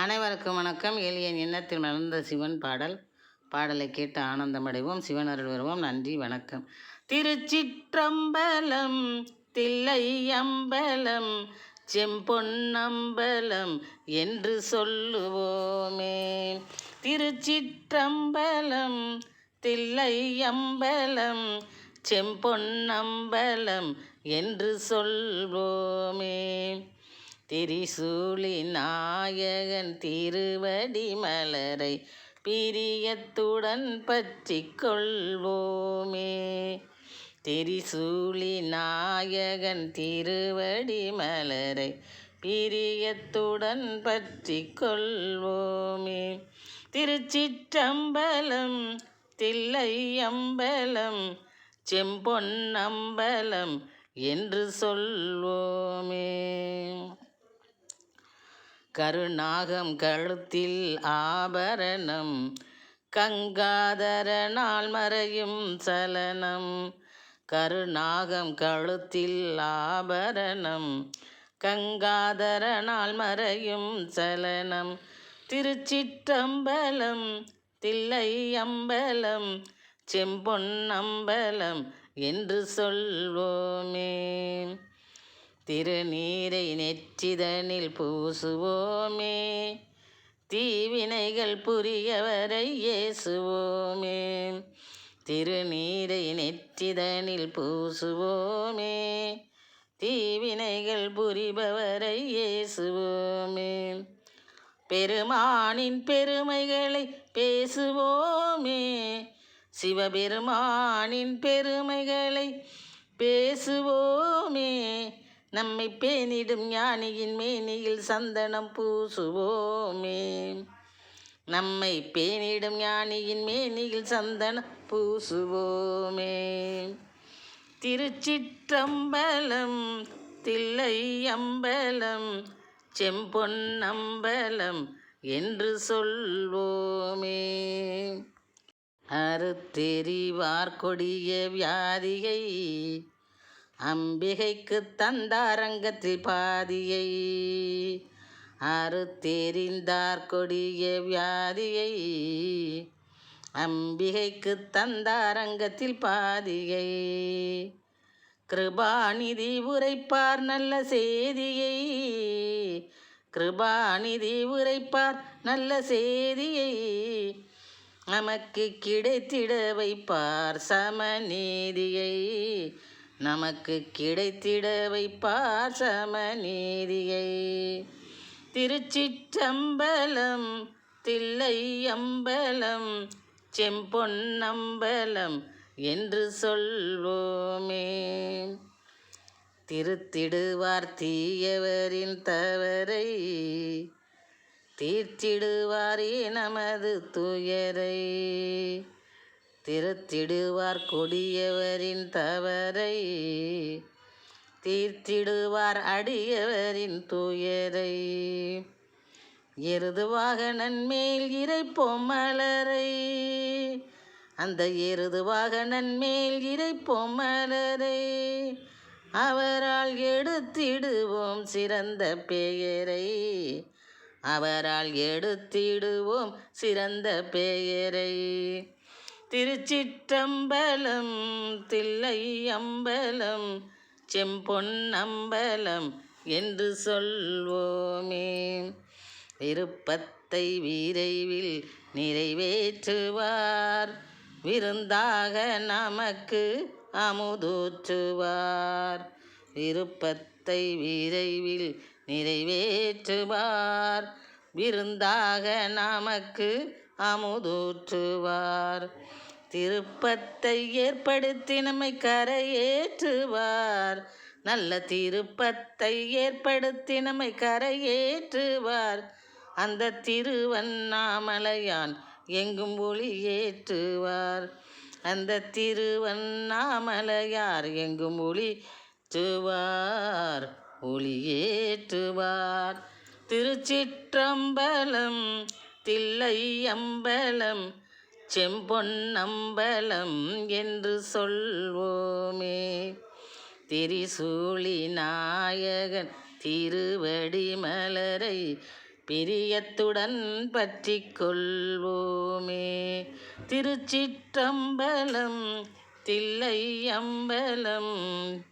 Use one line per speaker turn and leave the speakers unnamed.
அனைவருக்கும் வணக்கம். எளியன் எண்ணத்தில் மலர்ந்த சிவன் பாடலை கேட்டு ஆனந்தமடைவோம். சிவன் அருள் வருவோம். நன்றி, வணக்கம். திருச்சிற்றம்பலம் தில்லை அம்பலம் செம்பொன்னம்பலம் என்று சொல்லுவோமே. திருச்சிற்றம்பலம் தில்லை அம்பலம் செம்பொன்னம்பலம் என்று சொல்வோமே. திரிசூலி நாயகன் திருவடி மலரை பிரியத்துடன் பற்றி கொள்வோமே. திரிசூலி நாயகன் திருவடி மலரை பிரியத்துடன் பற்றி கொள்வோமே. திருச்சிற்றம்பலம் தில்லை அம்பலம் செம்பொன்னம்பலம் என்று சொல்வோமே. கருநாகம் கழுத்தில் ஆபரணம் கங்காதரனால் மறையும் சலனம். கருநாகம் கழுத்தில் ஆபரணம் கங்காதரனால் மறையும் சலனம். திருச்சிற்றம்பலம் தில்லை அம்பலம் செம்பொன்னம்பலம் என்று சொல்வோமே. திருநீரை நெற்றிதனில் பூசுவோமே. தீவினைகள் புரியவரை ஏசுவோமே. திருநீரை நெற்றிதனில் பூசுவோமே. தீவினைகள் புரிபவரை ஏசுவோமே. பெருமானின் பெருமைகளை பேசுவோமே. சிவபெருமானின் பெருமைகளை பேசுவோமே. நம்மை பேணிடும் ஞானியின் மேனியில் சந்தனம் பூசுவோமே. நம்மை பேணிடும் ஞானியின் மேனியில் சந்தனம் பூசுவோமே. திருச்சிற்றம்பலம் தில்லை அம்பலம் செம்பொன்னம்பலம் என்று சொல்வோமே. அறுத்தெறிவார் கொடிய வியாதியை அம்பிகைக்கு தந்தாரங்கத்தில் பாதியை. அறுத்தெறிந்தார் கொடிய வியாதியை அம்பிகைக்கு தந்தாரங்கத்தில் பாதியை. கிருபாநிதி உரைப்பார் நல்ல செய்தியை. கிருபாநிதி உரைப்பார் நல்ல செய்தியை நமக்கு கிடைத்திட வைப்பார் சமநீதியை. நமக்கு கிடைத்திட வைப்பார் சமநீதியை. திருச்சிற்றம்பலம் தில்லை அம்பலம் செம்பொன்னம்பலம் என்று சொல்வோமே. திருத்திடுவார் தீயவரின் தவறை தீர்த்திடுவாரே நமது துயரை. திருத்திடுவார் கொடியவரின் தவறை தீர்த்திடுவார் அடியவரின் துயரை. எருது வாகனன் மேல் இறைப்போம் மலரை. அந்த எருது வாகனன் மேல் இறைப்போம் மலரை. அவரால் எடுத்திடுவோம் சிறந்த பெயரை. அவரால் எடுத்திடுவோம் சிறந்த பெயரை. திருச்சிற்றம்பலம் தில்லை அம்பலம் செம்பொன்னம்பலம் என்று சொல்வோமே. விருப்பத்தை விரைவில் நிறைவேற்றுவார். விருந்தாக நமக்கு அமுதூற்றுவார். விருப்பத்தை விரைவில் நிறைவேற்றுவார். விருந்தாக நமக்கு அமுதூற்றுவார். திருப்பத்தை ஏற்படுத்தி நம்மை கரையேற்றுவார். நல்ல திருப்பத்தை ஏற்படுத்தி நம்மை கரையேற்றுவார். அந்த திருவண்ணாமலையான் எங்கும் ஒளி ஏற்றுவார். அந்த திருவண்ணாமலையார் எங்கும் ஒளிற்றுவார் ஒளியேற்றுவார். திருச்சிற்றம்பலம் தில்லை அம்பலம் செம்பொன்னம்பலம் என்று சொல்வோமே. திரிசூலி நாயகன் திருவடி மலரை பிரியத்துடன் பற்றி கொள்வோமே. திருச்சிற்றம்பலம் தில்லை அம்பலம்